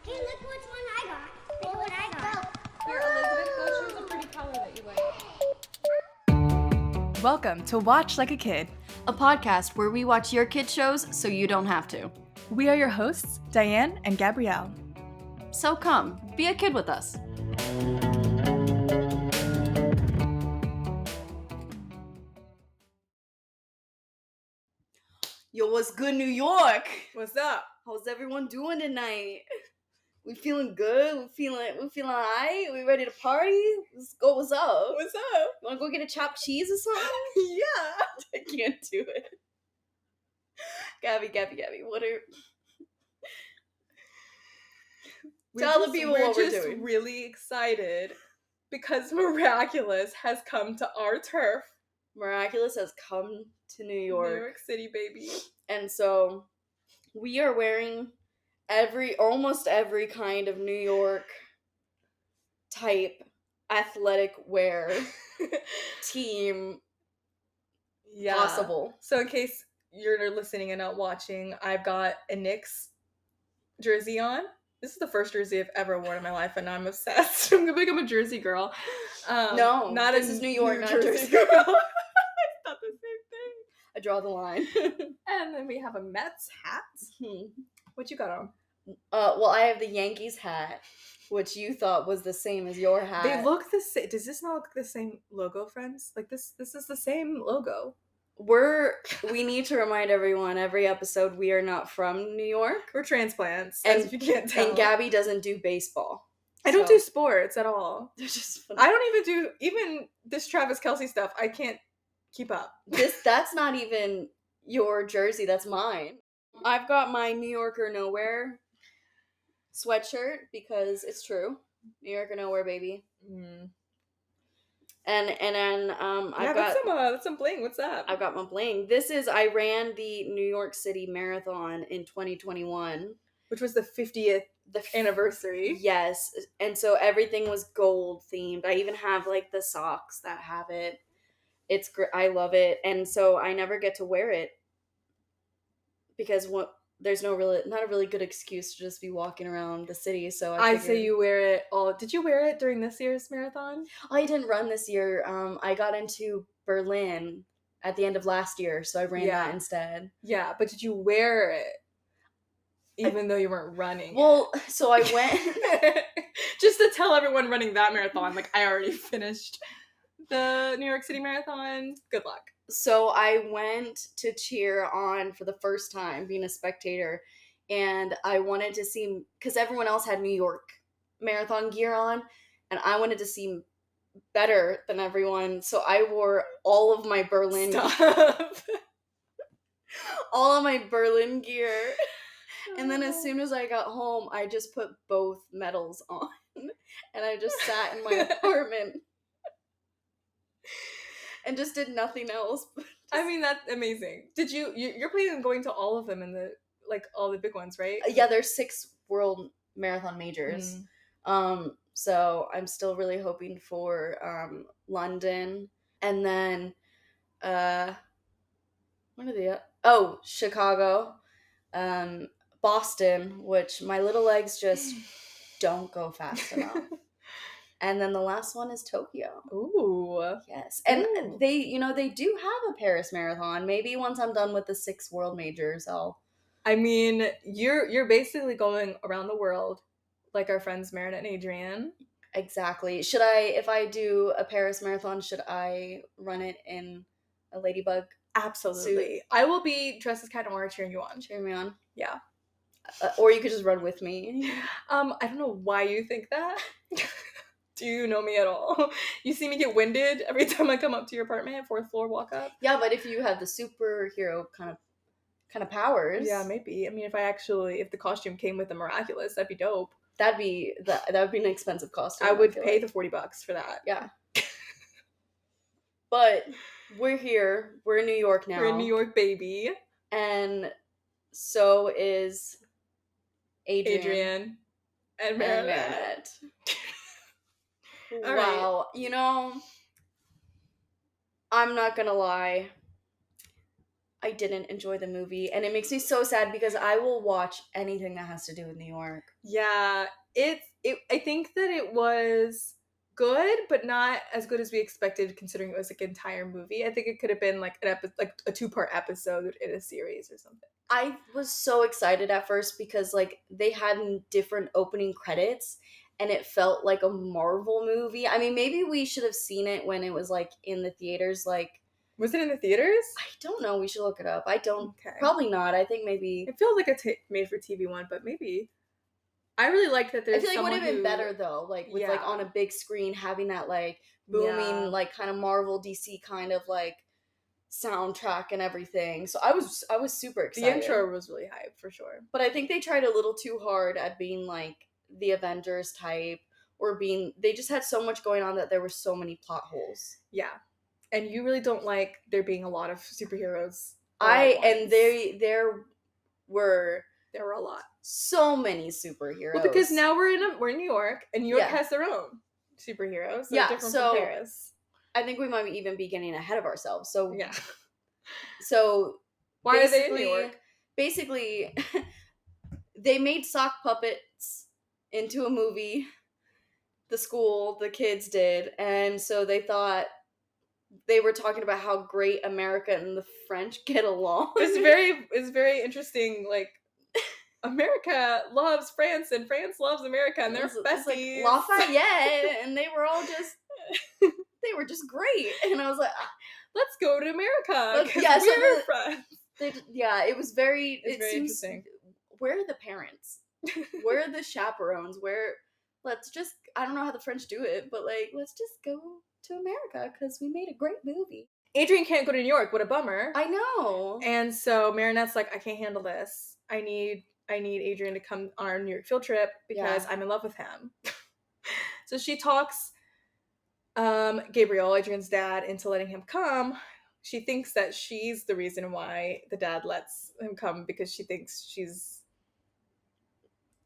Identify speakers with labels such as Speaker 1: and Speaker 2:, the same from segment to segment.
Speaker 1: Hey, look which one I got. Look what I got.
Speaker 2: Here, Elizabeth, go choose a pretty color that you like.
Speaker 3: Welcome to Watch Like a Kid.
Speaker 4: A podcast where we watch your kid shows so you don't have to.
Speaker 3: We are your hosts, Diane and Gabrielle.
Speaker 4: So come, be a kid with us. Yo, what's good, New York?
Speaker 3: What's up?
Speaker 4: How's everyone doing tonight? We feeling good? We feeling alright? We ready to party? Let's go. What's up?
Speaker 3: What's up?
Speaker 4: You wanna go get a chopped cheese or something?
Speaker 3: Yeah.
Speaker 4: I can't do it. Gabby, what are... Tell the people what we're doing.
Speaker 3: We're just really excited because Miraculous has come to our turf.
Speaker 4: Miraculous has come to New York.
Speaker 3: New York City, baby.
Speaker 4: And so we are wearing almost every kind of New York type athletic wear team possible.
Speaker 3: So in case you're listening and not watching, I've got a Knicks jersey on. This is the first jersey I've ever worn in my life, and I'm obsessed. I'm gonna become a Jersey girl.
Speaker 4: No,
Speaker 3: not
Speaker 4: this is New York, not Jersey
Speaker 3: girl. It's not the same thing.
Speaker 4: I draw the line.
Speaker 3: And then we have a Mets hat. What you got on?
Speaker 4: Well, I have the Yankees hat, which you thought was the same as your hat.
Speaker 3: They look the same. Does this not look the same logo, friends? Like this is the same logo.
Speaker 4: We need to remind everyone every episode we are not from New York.
Speaker 3: We're transplants, as if you can't tell.
Speaker 4: And Gabby doesn't do baseball.
Speaker 3: I don't do sports at all.
Speaker 4: They're just funny.
Speaker 3: I don't even do this Travis Kelce stuff. I can't keep up.
Speaker 4: That's not even your jersey, that's mine. I've got my New York or Nowhere sweatshirt because it's true. New York or Nowhere, baby. And then I've got
Speaker 3: that's some bling. What's that?
Speaker 4: I've got my bling. I ran the New York City Marathon in 2021,
Speaker 3: which was the 50th anniversary.
Speaker 4: Yes, and so everything was gold themed. I even have like the socks that have it. It's great. I love it, and so I never get to wear it because there's not a really good excuse to just be walking around the city. So I
Speaker 3: say you wear it all. Did you wear it during this year's marathon?
Speaker 4: I didn't run this year. I got into Berlin at the end of last year, so I ran that instead.
Speaker 3: Yeah, but did you wear it even though you weren't running?
Speaker 4: Well, so I went
Speaker 3: just to tell everyone running that marathon, like I already finished the New York City Marathon. Good luck.
Speaker 4: So I went to cheer on for the first time, being a spectator, and I wanted to see, because everyone else had New York marathon gear on, and I wanted to seem better than everyone, so I wore all of my Berlin all of my Berlin gear, and then as soon as I got home, I just put both medals on, and I just sat in my apartment and just did nothing else.
Speaker 3: I mean, that's amazing. Did you're planning on going to all of them in the, like, all the big ones, right?
Speaker 4: Yeah, there's 6 world marathon majors. So I'm still really hoping for London, and then what are they? Oh, Chicago, Boston, which my little legs just don't go fast enough. And then the last one is Tokyo.
Speaker 3: Ooh.
Speaker 4: Yes. And they do have a Paris Marathon. Maybe once I'm done with the 6 world majors,
Speaker 3: I mean, you're basically going around the world like our friends Marin and Adrian.
Speaker 4: Exactly. If I do a Paris Marathon, should I run it in a ladybug?
Speaker 3: Absolutely.
Speaker 4: Suit?
Speaker 3: I will be dressed as Cat Noir cheering you on.
Speaker 4: Cheering me on?
Speaker 3: Yeah.
Speaker 4: Or you could just run with me.
Speaker 3: I don't know why you think that. Do you know me at all? You see me get winded every time I come up to your apartment, 4th floor walk up?
Speaker 4: Yeah, but if you have the superhero kind of powers.
Speaker 3: Yeah, maybe. I mean, if the costume came with the Miraculous, that'd be dope.
Speaker 4: That would be an expensive costume.
Speaker 3: I would pay the $40 for that.
Speaker 4: Yeah. But we're here. We're in New York now.
Speaker 3: We're in New York, baby.
Speaker 4: And so is Adrian
Speaker 3: and Marinette.
Speaker 4: Wow. Right. I'm not gonna lie. I didn't enjoy the movie, and it makes me so sad because I will watch anything that has to do with New York.
Speaker 3: Yeah, I think that it was good, but not as good as we expected, considering it was like an entire movie. I think it could have been like like a 2-part episode in a series or something.
Speaker 4: I was so excited at first because like they had different opening credits, and it felt like a Marvel movie. I mean, maybe we should have seen it when it was like in the theaters. Like,
Speaker 3: was it in the theaters?
Speaker 4: I don't know. We should look it up. I don't.
Speaker 3: Okay.
Speaker 4: Probably not. I think maybe.
Speaker 3: It feels like a made-for-TV one, but maybe. I really like that there's.
Speaker 4: I feel like it would have been better though, like with like on a big screen, having that like booming, like kind of Marvel DC kind of like soundtrack and everything. So I was super excited.
Speaker 3: The intro was really hype for sure.
Speaker 4: But I think they tried a little too hard at being like the Avengers type, or being, they just had so much going on that there were so many plot holes.
Speaker 3: Yeah. And you really don't like there being a lot of superheroes.
Speaker 4: There were
Speaker 3: a lot.
Speaker 4: So many superheroes.
Speaker 3: Well, because now we're in New York, and New York has their own superheroes. They're different from Paris.
Speaker 4: I think we might even be getting ahead of ourselves. So
Speaker 3: yeah.
Speaker 4: So
Speaker 3: why are they in New York?
Speaker 4: Basically, they made sock puppets into a movie. The kids did, and so they thought they were talking about how great America and the French get along.
Speaker 3: It's very interesting. Like, America loves France, and France loves America, and they're besties.
Speaker 4: Like Lafayette, and they were all just they were just great. And I was like,
Speaker 3: let's go to America.
Speaker 4: Yeah,
Speaker 3: we're friends.
Speaker 4: It was very. It
Speaker 3: very
Speaker 4: seems,
Speaker 3: interesting.
Speaker 4: Where are the parents? Where are the chaperones? Let's just, I don't know how the French do it, but like, let's just go to America because we made a great movie.
Speaker 3: Adrian can't go to New York. What a bummer.
Speaker 4: I know.
Speaker 3: And so Marinette's like, I can't handle this. I need Adrian to come on our New York field trip because I'm in love with him. So she talks Gabriel, Adrian's dad, into letting him come. She thinks that she's the reason why the dad lets him come, because she thinks she's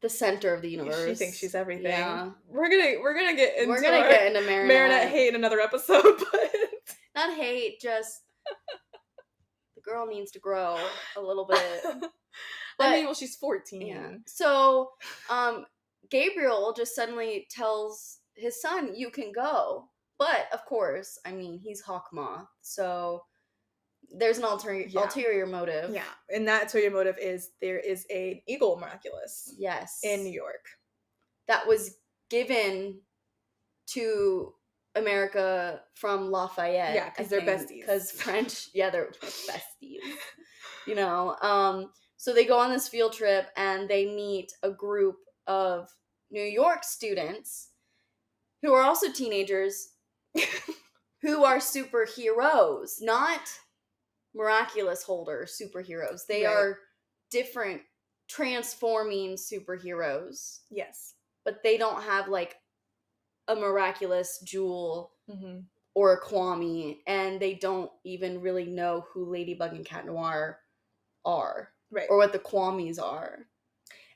Speaker 4: the center of the universe.
Speaker 3: She thinks she's everything.
Speaker 4: Yeah.
Speaker 3: We're gonna get into
Speaker 4: Marinette.
Speaker 3: Marinette hate in another episode, but
Speaker 4: not hate, just the girl needs to grow a little bit.
Speaker 3: But, I mean, well, she's 14.
Speaker 4: Yeah. So, Gabriel just suddenly tells his son, "You can go." But of course, I mean, he's Hawkmoth, so there's an ulterior motive.
Speaker 3: Yeah, and that ulterior motive is there is an eagle Miraculous.
Speaker 4: Yes.
Speaker 3: In New York. That
Speaker 4: was given to America from Lafayette.
Speaker 3: Yeah, because they're besties.
Speaker 4: Because French, they're besties. You know, so they go on this field trip and they meet a group of New York students who are also teenagers who are superheroes, not miraculous holder superheroes. They are different transforming superheroes.
Speaker 3: Yes.
Speaker 4: But they don't have like a miraculous jewel or a Kwame, and they don't even really know who Ladybug and Cat Noir are. Right. Or what the Kwames are.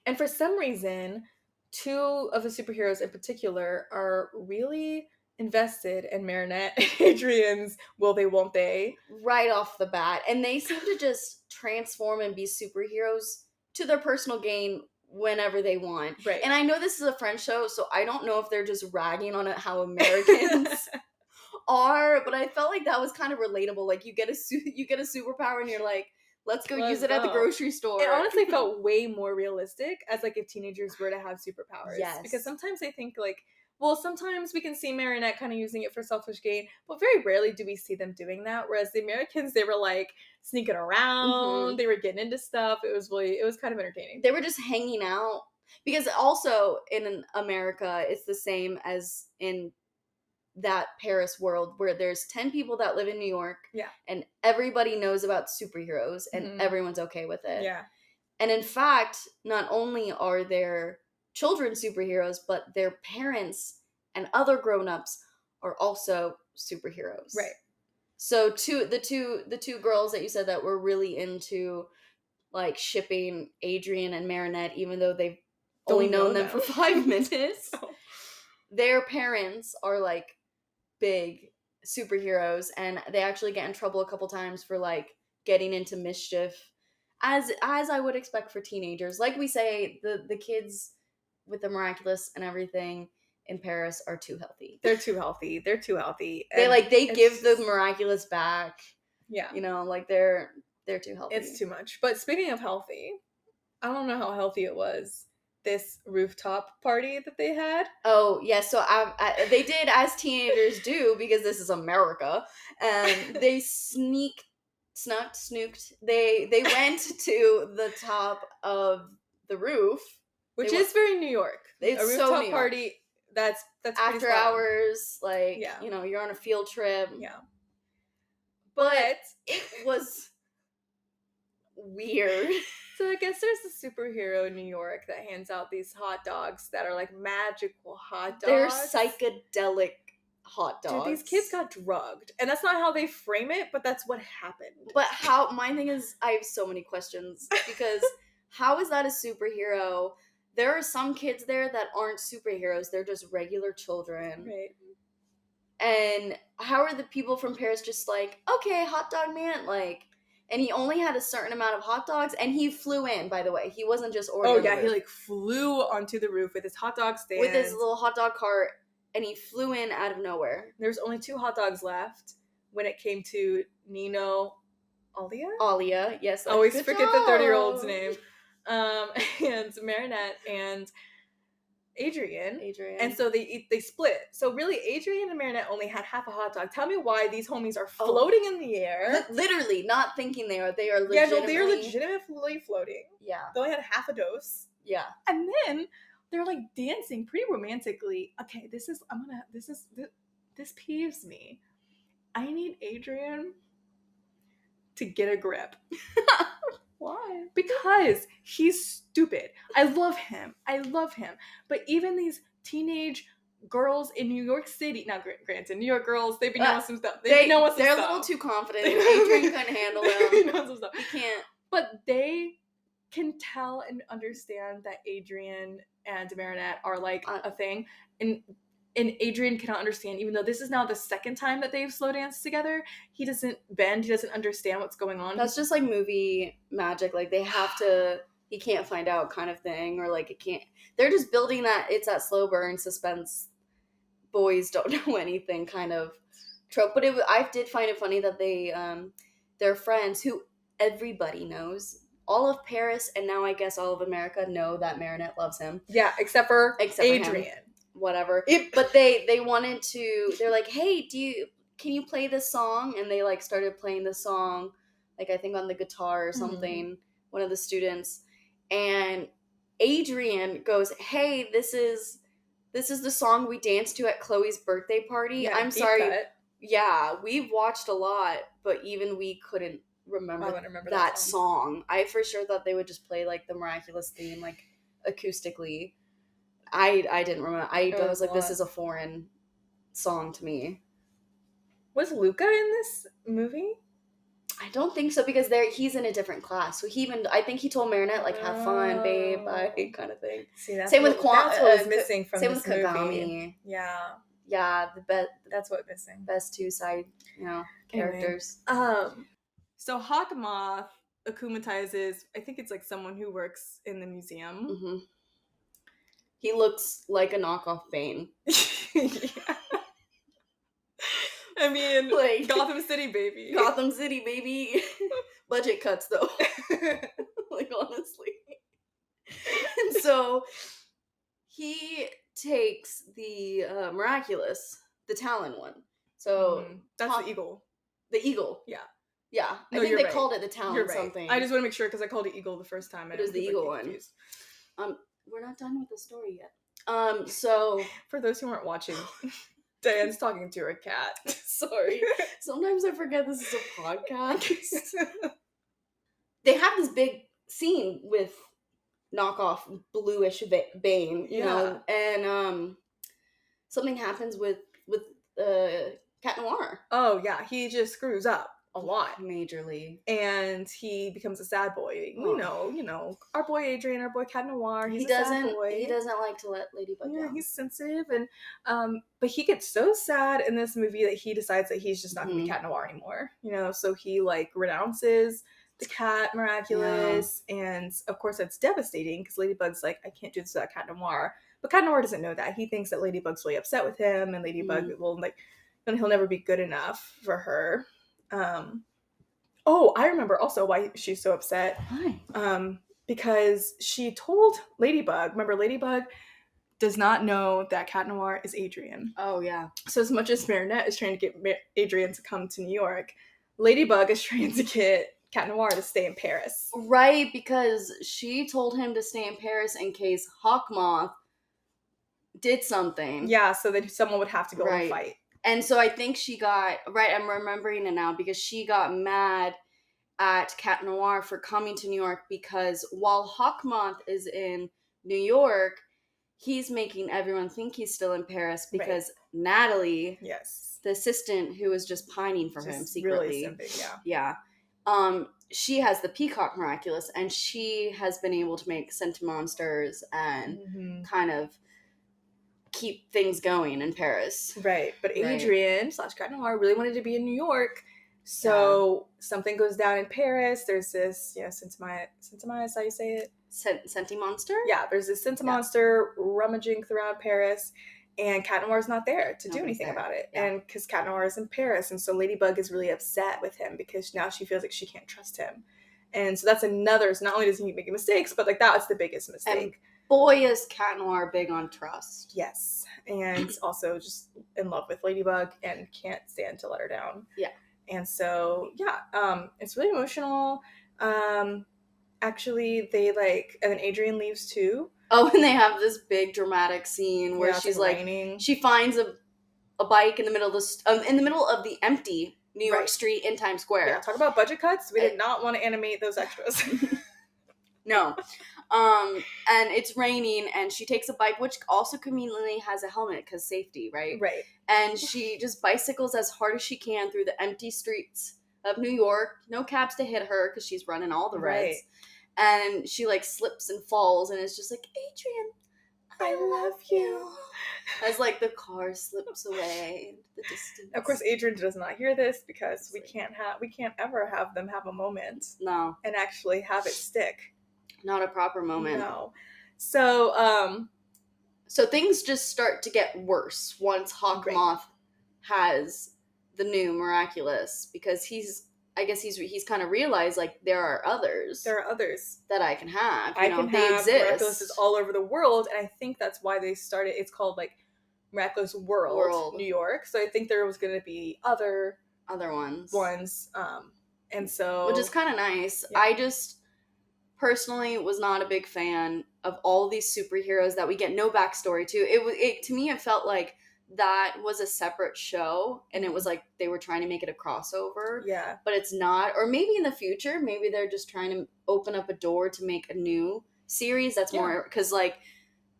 Speaker 3: And for some reason, two of the superheroes in particular are really invested in Marinette and Adrian's will they, won't they?
Speaker 4: Right off the bat. And they seem to just transform and be superheroes to their personal gain whenever they want.
Speaker 3: Right.
Speaker 4: And I know this is a French show, so I don't know if they're just ragging on it how Americans are, but I felt like that was kind of relatable. Like you get a superpower and you're like, let's use it at the grocery store.
Speaker 3: It honestly felt way more realistic as like if teenagers were to have superpowers.
Speaker 4: Yes.
Speaker 3: Because sometimes I think like, well, sometimes we can see Marinette kind of using it for selfish gain, but very rarely do we see them doing that. Whereas the Americans, they were like sneaking around, they were getting into stuff. It was kind of entertaining.
Speaker 4: They were just hanging out. Because also in America, it's the same as in that Paris world where there's 10 people that live in New York.
Speaker 3: Yeah.
Speaker 4: And everybody knows about superheroes and everyone's okay with it.
Speaker 3: Yeah.
Speaker 4: And in fact, not only are their children superheroes, but their parents and other grown-ups are also superheroes.
Speaker 3: Right.
Speaker 4: So the two girls that you said that were really into like shipping Adrian and Marinette, even though they've only known them for 5 minutes, their parents are like big superheroes, and they actually get in trouble a couple times for like getting into mischief, as I would expect for teenagers. Like we say, the kids with the Miraculous and everything in Paris are too healthy.
Speaker 3: They're too healthy. They're too healthy.
Speaker 4: They give the Miraculous back.
Speaker 3: Yeah.
Speaker 4: You know, like they're too healthy.
Speaker 3: It's too much. But speaking of healthy, I don't know how healthy it was, this rooftop party that they had.
Speaker 4: Oh, yeah, so they did as teenagers do, because this is America, and they snooked. They went to the top of the roof.
Speaker 3: Which is very New York.
Speaker 4: It's
Speaker 3: a rooftop
Speaker 4: so New York.
Speaker 3: party, that's
Speaker 4: After hours, like,
Speaker 3: Yeah.
Speaker 4: you know, you're on a field trip.
Speaker 3: Yeah.
Speaker 4: But it was weird.
Speaker 3: So I guess there's a superhero in New York that hands out these hot dogs that are like magical hot dogs.
Speaker 4: They're psychedelic hot dogs.
Speaker 3: Dude, these kids got drugged. And that's not how they frame it, but that's what happened.
Speaker 4: But my thing is, I have so many questions, because how is that a superhero? There are some kids there that aren't superheroes. They're just regular children.
Speaker 3: Right.
Speaker 4: And how are the people from Paris just like, okay, hot dog man, like, and he only had a certain amount of hot dogs, and he flew in, by the way. He wasn't just ordering.
Speaker 3: Oh, yeah, he like flew onto the roof with his hot dog stand.
Speaker 4: With his little hot dog cart, and he flew in out of nowhere.
Speaker 3: There's only 2 hot dogs left when it came to Nino
Speaker 4: Alia, yes.
Speaker 3: I always forget the 30-year-old's
Speaker 4: job.
Speaker 3: name. And Marinette and Adrian. And so they split. So really, Adrian and Marinette only had half a hot dog. Tell me why these homies are floating in the air.
Speaker 4: Literally, not thinking they are. They are legitimately.
Speaker 3: Yeah, no, they are legitimately floating.
Speaker 4: Yeah.
Speaker 3: They only had half a dose.
Speaker 4: Yeah.
Speaker 3: And then they're like dancing pretty romantically. Okay, this peeves me. I need Adrian to get a grip.
Speaker 4: Why?
Speaker 3: Because he's stupid. I love him. But even these teenage girls in New York City, not granted, New York girls, they be knowing some stuff. They're a
Speaker 4: little too confident. Adrian couldn't handle them.
Speaker 3: They know some stuff.
Speaker 4: He can't.
Speaker 3: But they can tell and understand that Adrian and Marinette are like a thing. And Adrian cannot understand, even though this is now the second time that they've slow danced together. He doesn't bend. He doesn't understand what's going on.
Speaker 4: That's just like movie magic. Like they have to, he can't find out kind of thing, or like it can't. They're just building that. It's that slow burn suspense. Boys don't know anything kind of trope. But I did find it funny that their friends, who everybody knows, all of Paris and now I guess all of America know that Marinette loves him.
Speaker 3: Yeah, except for Adrian.
Speaker 4: Him. Whatever. But they wanted to, they're like, hey, can you play this song? And they like started playing the song, like I think on the guitar or something, one of the students. And Adrian goes, hey, this is the song we danced to at Chloe's birthday party. Yeah, I'm sorry. Cut. Yeah, we've watched a lot, but even we couldn't remember that song. I for sure thought they would just play like the Miraculous theme, like acoustically. I didn't remember. I was like, this is a foreign song to me.
Speaker 3: Was Luca in this movie?
Speaker 4: I don't think so, because he's in a different class. So I think he told Marinette, like, have fun, babe, bye, kind of thing.
Speaker 3: See, that's
Speaker 4: same
Speaker 3: with
Speaker 4: Quan.
Speaker 3: That's what was missing from
Speaker 4: same
Speaker 3: this
Speaker 4: with Kagami.
Speaker 3: movie. Yeah.
Speaker 4: Yeah,
Speaker 3: that's what missing.
Speaker 4: Best 2 side, characters.
Speaker 3: So Hawkmoth akumatizes, I think it's like someone who works in the museum.
Speaker 4: Mm-hmm. He looks like a knockoff Bane.
Speaker 3: Yeah. I mean, like, Gotham City, baby.
Speaker 4: Budget cuts, though. Like, honestly. And so, he takes the Miraculous, the Talon one. So,
Speaker 3: that's the eagle.
Speaker 4: The eagle.
Speaker 3: Yeah.
Speaker 4: Yeah. I think they called it the Talon something.
Speaker 3: I just want to make sure, because I called it eagle the first time.
Speaker 4: It was the eagle one. We're not done with the story yet. So
Speaker 3: for those who aren't watching, Diane's talking to her cat.
Speaker 4: Sorry. Sometimes I forget this is a podcast. They have this big scene with knockoff bluish Bane, you know, and something happens with Cat Noir.
Speaker 3: Oh yeah, he just screws up. a lot.
Speaker 4: Majorly.
Speaker 3: And he becomes a sad boy. We know, our boy Adrian, our boy Cat Noir, he's a sad boy.
Speaker 4: He doesn't like to let Ladybug down.
Speaker 3: He's sensitive, and but he gets so sad in this movie that he decides that he's just not gonna be Cat Noir anymore. So he like renounces the cat Miraculous, and of course that's devastating because Ladybug's like, I can't do this without Cat Noir. But Cat Noir doesn't know that. He thinks that Ladybug's really upset with him, and Ladybug will like, and he'll never be good enough for her. I remember also why she's so upset.
Speaker 4: Why?
Speaker 3: Because she told Ladybug. Remember, Ladybug does not know that Cat Noir is Adrian.
Speaker 4: Oh yeah.
Speaker 3: So as much as Marinette is trying to get Adrian to come to New York, Ladybug is trying to get Cat Noir to stay in Paris.
Speaker 4: Right, because she told him to stay in Paris in case Hawkmoth did something.
Speaker 3: Yeah, so that someone would have to go and fight.
Speaker 4: And so I think she got, I'm remembering it now, because she got mad at Cat Noir for coming to New York because while Hawkmoth is in New York, he's making everyone think he's still in Paris because Natalie, the assistant who was just pining for him secretly.
Speaker 3: Really simping,
Speaker 4: she has the Peacock Miraculous, and she has been able to make Sentimonsters and kind of keep things going in Paris.
Speaker 3: Right. But Adrian / Cat Noir really wanted to be in New York. So something goes down in Paris. There's this, Sentimonster, how you say it?
Speaker 4: Sentimonster?
Speaker 3: Yeah, there's this Sentimonster rummaging throughout Paris, and Cat Noir's not there to do anything about it. Yeah. And because Cat Noir is in Paris, and so Ladybug is really upset with him because now she feels like she can't trust him. And so that's another, so not only does he keep making mistakes, but like that's the biggest mistake.
Speaker 4: And boy, is Cat Noir big on trust.
Speaker 3: Yes. And also just in love with Ladybug and can't stand to let her down.
Speaker 4: Yeah.
Speaker 3: And so, it's really emotional. Actually, they and then Adrian leaves too.
Speaker 4: Oh, and they have this big dramatic scene where she's like,
Speaker 3: raining.
Speaker 4: She finds a bike in the middle of the empty New York street in Times Square.
Speaker 3: Yeah, talk about budget cuts. We did not want to animate those extras.
Speaker 4: No. And it's raining, and she takes a bike, which also conveniently has a helmet because safety, right?
Speaker 3: Right.
Speaker 4: And she just bicycles as hard as she can through the empty streets of New York. No cabs to hit her because she's running all the reds. And she slips and falls, and it's just like, Adrian, I love you. As the car slips away into the distance.
Speaker 3: Of course, Adrian does not hear this because we can't ever have them have a moment.
Speaker 4: No.
Speaker 3: And actually have it stick.
Speaker 4: Not a proper moment.
Speaker 3: No. So,
Speaker 4: so things just start to get worse once Hawkmoth has the new Miraculous, because he's kind of realized there are others.
Speaker 3: There are others
Speaker 4: that I can have.
Speaker 3: They exist. Miraculous all over the world, and I think that's why they started. It's called Miraculous World, New York. So I think there was going to be other ones. And so,
Speaker 4: which is kind of nice.
Speaker 3: Yeah.
Speaker 4: I just personally was not a big fan of all of these superheroes that we get no backstory to. To me, it felt like that was a separate show, and it was they were trying to make it a crossover.
Speaker 3: Yeah.
Speaker 4: But it's not. Or maybe in the future, maybe they're just trying to open up a door to make a new series that's more, because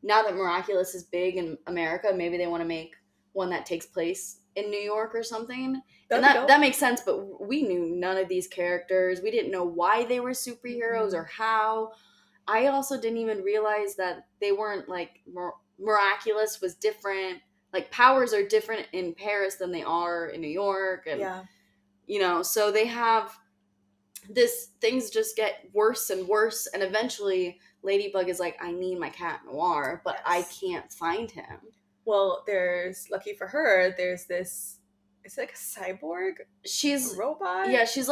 Speaker 4: now that Miraculous is big in America, maybe they want to make one that takes place in New York or something. And that makes sense, but we knew none of these characters. We didn't know why they were superheroes or how. I also didn't even realize that they weren't Miraculous was different. Powers are different in Paris than they are in New York. And, so they have this, things just get worse and worse. And eventually Ladybug is I need my Cat Noir, but I can't find him.
Speaker 3: Well, lucky for her, there's this, is it a cyborg?
Speaker 4: She's
Speaker 3: a robot?
Speaker 4: Yeah, she's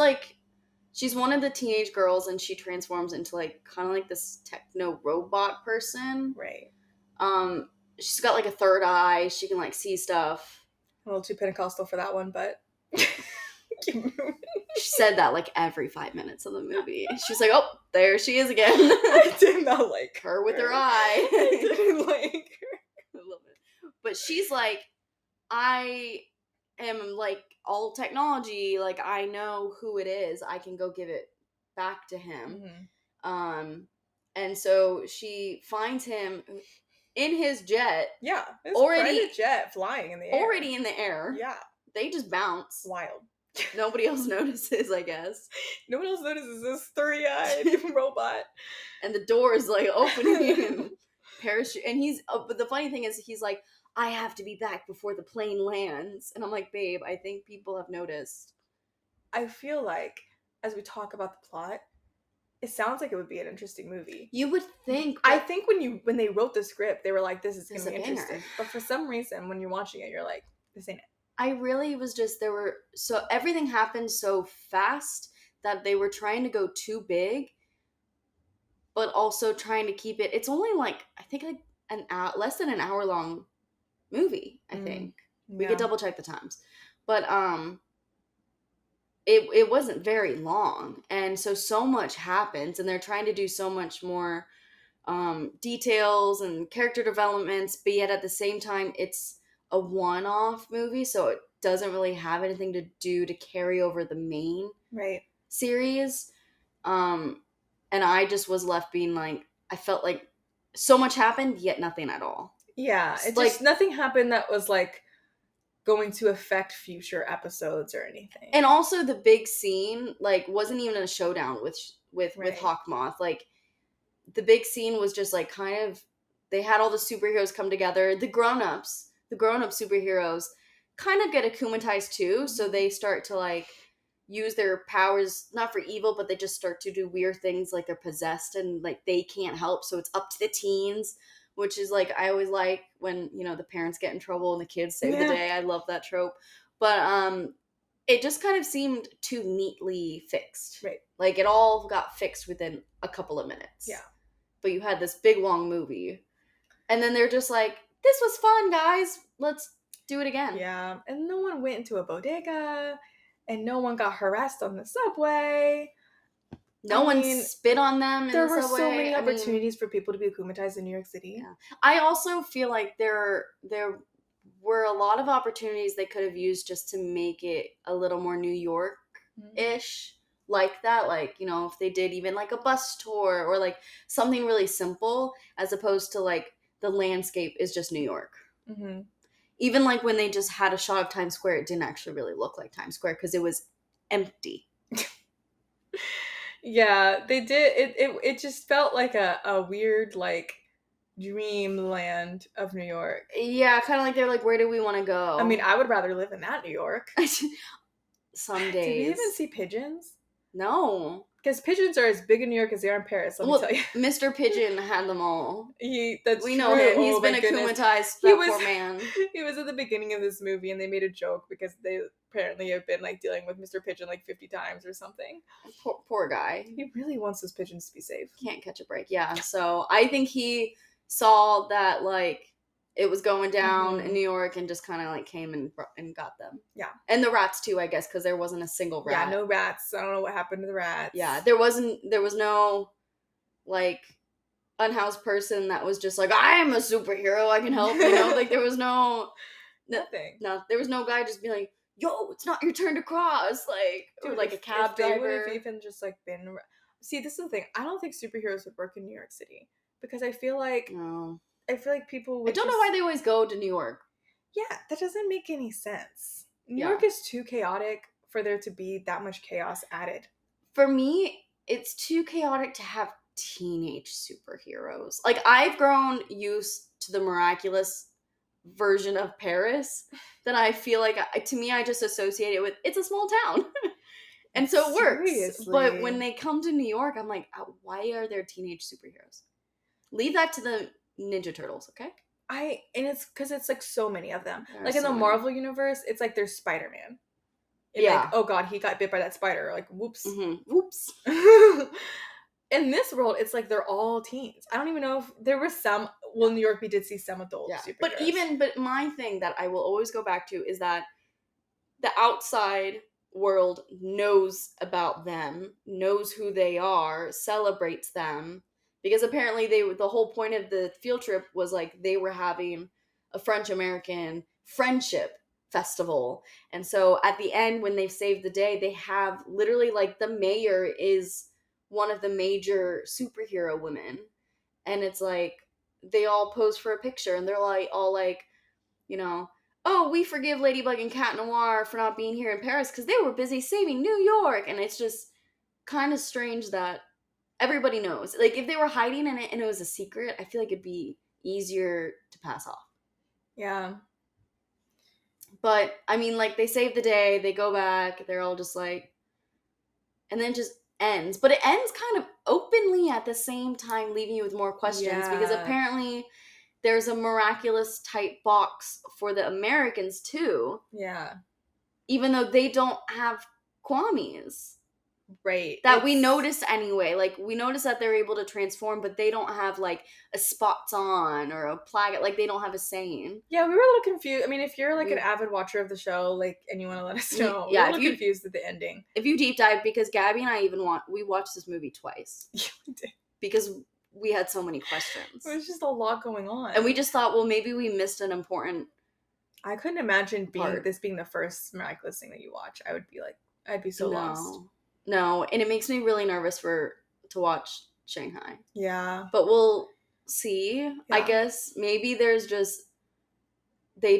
Speaker 4: one of the teenage girls, and she transforms into kind of this techno robot person.
Speaker 3: Right.
Speaker 4: She's got a third eye. She can see stuff.
Speaker 3: A little too Pentecostal for that one, but
Speaker 4: she said that every 5 minutes of the movie. She's like, oh, there she is again.
Speaker 3: I did not like
Speaker 4: her with her eye.
Speaker 3: I didn't like her.
Speaker 4: I love it. But she's I am all technology. I know who it is. I can go give it back to him.
Speaker 3: Mm-hmm.
Speaker 4: And so she finds him in his jet.
Speaker 3: Yeah. It's already private jet flying in the air.
Speaker 4: Already in the air.
Speaker 3: Yeah.
Speaker 4: They just bounce.
Speaker 3: Wild.
Speaker 4: Nobody else notices, I guess.
Speaker 3: No one else notices this 3-eyed robot.
Speaker 4: And the door is like opening and parachute. And but the funny thing is, he's like, I have to be back before the plane lands. And I'm like, babe, I think people have noticed.
Speaker 3: I feel like as we talk about the plot, it sounds like it would be an interesting movie.
Speaker 4: You would think.
Speaker 3: I think when they wrote the script, they were like, this is going to be
Speaker 4: banger.
Speaker 3: interesting. But for some reason, when you're watching it, you're like, this ain't it.
Speaker 4: I really was just, so everything happened so fast that they were trying to go too big, but also trying to keep it. It's only like, I think like an hour, less than an hour long movie, I think. We could double check the times. But it wasn't very long. And so much happens, and they're trying to do so much more details and character developments, but yet at the same time, it's a one-off movie, so it doesn't really have anything to do to carry over the main series. And I just was left being like, I felt like so much happened, yet nothing at all.
Speaker 3: Yeah, it's like just nothing happened that was like going to affect future episodes or anything.
Speaker 4: And also the big scene like wasn't even a showdown with Hawkmoth. Like the big scene was just like kind of, they had all the superheroes come together. The grown-up superheroes kind of get akumatized too, so they start to like use their powers not for evil, but they just start to do weird things, like they're possessed and like they can't help, so it's up to the teens, which is like, I always like when, you know, the parents get in trouble and the kids save the day. I love that trope. But it just kind of seemed too neatly fixed.
Speaker 3: Right.
Speaker 4: Like it all got fixed within a couple of minutes. Yeah. But you had this big long movie, and then they're just like, this was fun, guys. Let's do it again.
Speaker 3: Yeah. And no one went into a bodega, and no one got harassed on the subway.
Speaker 4: No one spit on them in the subway.
Speaker 3: There were so many opportunities for people to be akumatized in New York City.
Speaker 4: Yeah. I also feel like there were a lot of opportunities they could have used just to make it a little more New York-ish. Like that, like, you know, if they did even like a bus tour or like something really simple, as opposed to like the landscape is just New York. Mm-hmm. Even like when they just had a shot of Times Square, it didn't actually really look like Times Square because it was empty.
Speaker 3: Yeah, they did. It just felt like a weird like dreamland of New York.
Speaker 4: Yeah, kind of like they're like, where do we want to go?
Speaker 3: I mean, I would rather live in that New York.
Speaker 4: Some days.
Speaker 3: Did we even see pigeons?
Speaker 4: No.
Speaker 3: Because pigeons are as big in New York as they are in Paris, let me tell you.
Speaker 4: Mr. Pigeon had them all.
Speaker 3: We
Speaker 4: know him. He's been akumatized, poor man.
Speaker 3: He was at the beginning of this movie, and they made a joke because they apparently have been like dealing with Mr. Pigeon like 50 times or something.
Speaker 4: Poor guy.
Speaker 3: He really wants his pigeons to be safe.
Speaker 4: Can't catch a break. Yeah, so I think he saw that like it was going down in New York and just kind of like came and got them. Yeah. And the rats too, I guess, because there wasn't a single rat.
Speaker 3: Yeah, no rats. I don't know what happened to the rats.
Speaker 4: Yeah, there was no like unhoused person that was just like, I am a superhero, I can help, you know? Like there was
Speaker 3: nothing.
Speaker 4: No, there was no guy just being like, yo, it's not your turn to cross, like,
Speaker 3: dude,
Speaker 4: or like a cab driver.
Speaker 3: They would have even just like been. See, this is the thing. I don't think superheroes would work in New York City because I feel like people would.
Speaker 4: I don't know why they always go to New York.
Speaker 3: Yeah, that doesn't make any sense. New York is too chaotic for there to be that much chaos added.
Speaker 4: For me, it's too chaotic to have teenage superheroes. Like, I've grown used to the Miraculous version of Paris that I feel like, to me, I just associate it with, it's a small town. And so it works. Seriously? But when they come to New York, I'm like, why are there teenage superheroes? Leave that to the Ninja Turtles, okay?
Speaker 3: And it's because it's like so many of them. Like in the Marvel universe, it's like there's Spider-Man. Like, oh god, he got bit by that spider. Like, whoops. Mm-hmm. Whoops. In this world, it's like they're all teens. I don't even know if there were some. Well, in New York, we did see some adult superheroes.
Speaker 4: But my thing that I will always go back to is that the outside world knows about them, knows who they are, celebrates them. Because apparently the whole point of the field trip was like they were having a French-American friendship festival. And so at the end, when they've saved the day, they have literally like the mayor is one of the major superhero women. And it's like they all pose for a picture and they're like all like, you know, oh, we forgive Ladybug and Cat Noir for not being here in Paris because they were busy saving New York. And it's just kind of strange that everybody knows. Like, if they were hiding in it and it was a secret, I feel like it'd be easier to pass off.
Speaker 3: Yeah.
Speaker 4: But, I mean, like, they save the day, they go back, they're all just like, and then just ends. But it ends kind of openly at the same time, leaving you with more questions. Because apparently there's a miraculous type box for the Americans, too.
Speaker 3: Yeah.
Speaker 4: Even though they don't have Kwamis.
Speaker 3: Right.
Speaker 4: That we notice anyway. Like, we notice that they're able to transform, but they don't have, like, a spots on or a plaque. Like, they don't have a saying.
Speaker 3: Yeah, we were a little confused. I mean, if you're, like, an avid watcher of the show, like, and you want to let us know, we're a little confused at the ending.
Speaker 4: If you deep dive, because Gabby and I we watched this movie twice.
Speaker 3: Yeah, we did.
Speaker 4: Because we had so many questions.
Speaker 3: There was just a lot going on.
Speaker 4: And we just thought, well, maybe we missed an important
Speaker 3: I couldn't imagine this being the first miraculous thing that you watch. I would be like, I'd be so lost.
Speaker 4: No, and it makes me really nervous to watch Shanghai.
Speaker 3: Yeah.
Speaker 4: But we'll see. Yeah. I guess maybe they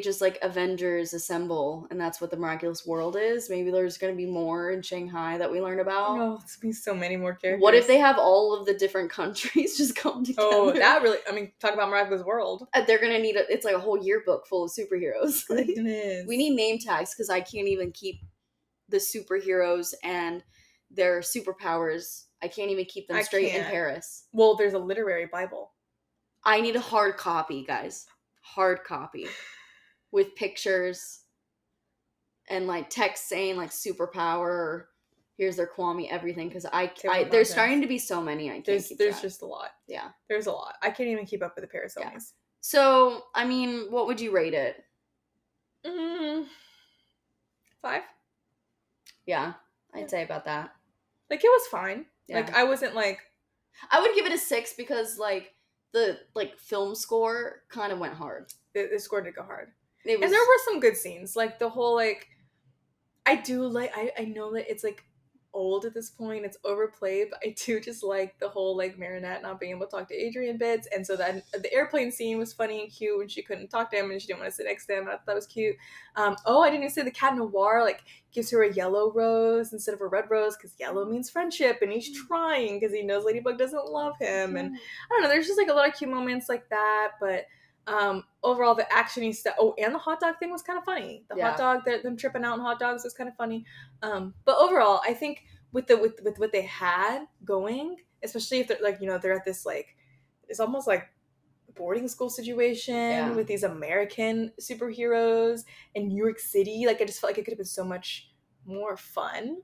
Speaker 4: just like Avengers assemble, and that's what the Miraculous World is. Maybe there's going to be more in Shanghai that we learn about.
Speaker 3: Oh, it's going to be so many more characters.
Speaker 4: What if they have all of the different countries just come together?
Speaker 3: Oh, that really, I mean, talk about Miraculous World.
Speaker 4: They're going to need it's like a whole yearbook full of superheroes.
Speaker 3: Goodness.
Speaker 4: We need name tags because I can't even keep the superheroes and their superpowers. I can't even keep them straight in Paris.
Speaker 3: Well, there's a literary Bible.
Speaker 4: I need a hard copy, guys. Hard copy. With pictures and like text saying like superpower, here's their Kwame, everything. Because there's starting to be so many. I can't keep
Speaker 3: There's
Speaker 4: track.
Speaker 3: just a lot.
Speaker 4: Yeah.
Speaker 3: There's a lot. I can't even keep up with the Paris homies. Yeah.
Speaker 4: So, I mean, what would you rate it?
Speaker 3: 5?
Speaker 4: Yeah, I'd say about that.
Speaker 3: Like, it was fine.
Speaker 4: Yeah.
Speaker 3: Like, I wasn't like...
Speaker 4: I would give it a 6 because, like, the, like, film score kind of went hard.
Speaker 3: The score did go hard.
Speaker 4: And
Speaker 3: there were some good scenes. Like, the whole, like... I know that it's, like, old at this point. It's overplayed. But I do just like the whole, like, Marinette not being able to talk to Adrian bits. And so that the airplane scene was funny and cute when she couldn't talk to him and she didn't want to sit next to him. And I thought that was cute. I didn't even say the Cat Noir, like, gives her a yellow rose instead of a red rose because yellow means friendship. And he's trying because he knows Ladybug doesn't love him. And I don't know. There's just, like, a lot of cute moments like that. But... overall the action-y stuff. Oh, and the hot dog thing was kind of funny. Hot dog, them tripping out in hot dogs was kind of funny. But overall, I think with what they had going, especially if they're like, they're at this like, it's almost like boarding school situation with these American superheroes in New York City. Like, I just felt like it could have been so much more fun.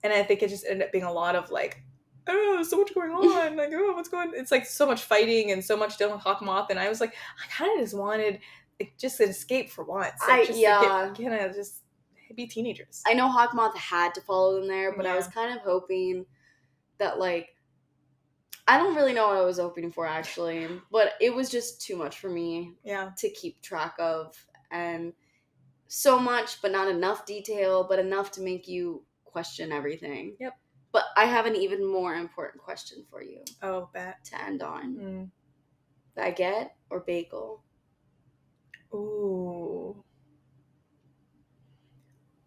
Speaker 3: And I think it just ended up being a lot of like, oh, so much going on. Like, oh, what's going on? It's like so much fighting and so much dealing with Hawkmoth. And I was like, I kind of just wanted like, just an escape for once. Like, just be teenagers.
Speaker 4: I know Hawkmoth had to follow them there, but I was kind of hoping that, like, I don't really know what I was hoping for, actually. But it was just too much for me to keep track of. And so much, but not enough detail, but enough to make you question everything.
Speaker 3: Yep.
Speaker 4: But I have an even more important question for you.
Speaker 3: Oh, bet.
Speaker 4: To end on. Baguette or bagel?
Speaker 3: Ooh.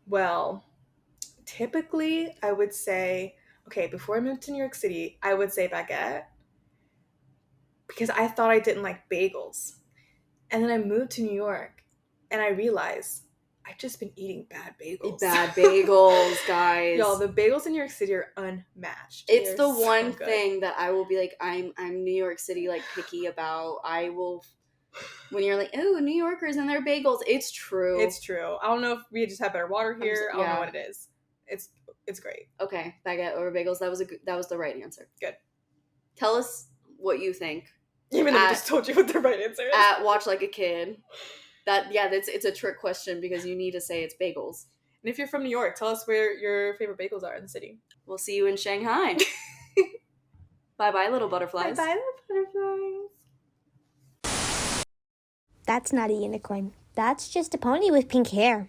Speaker 3: Well, typically I would say, okay, before I moved to New York City, I would say baguette because I thought I didn't like bagels. And then I moved to New York and I realized I've just been eating bad bagels.
Speaker 4: Bad bagels, guys.
Speaker 3: Y'all, the bagels in New York City are unmatched.
Speaker 4: It's the one thing that I will be like, I'm New York City, like, picky about. I will, when you're like, oh, New Yorkers and their bagels, it's true.
Speaker 3: It's true. I don't know if we just have better water here. I don't know what it is. It's great.
Speaker 4: Okay, baguette over bagels. That was the right answer.
Speaker 3: Good. Tell
Speaker 4: us what you think.
Speaker 3: Even though I just told you what the right answer is.
Speaker 4: At Watch Like a Kid. It's a trick question because you need to say it's bagels.
Speaker 3: And if you're from New York, tell us where your favorite bagels are in the city.
Speaker 4: We'll see you in Shanghai. Bye-bye, little butterflies.
Speaker 3: Bye-bye, little butterflies.
Speaker 1: That's not a unicorn. That's just a pony with pink hair.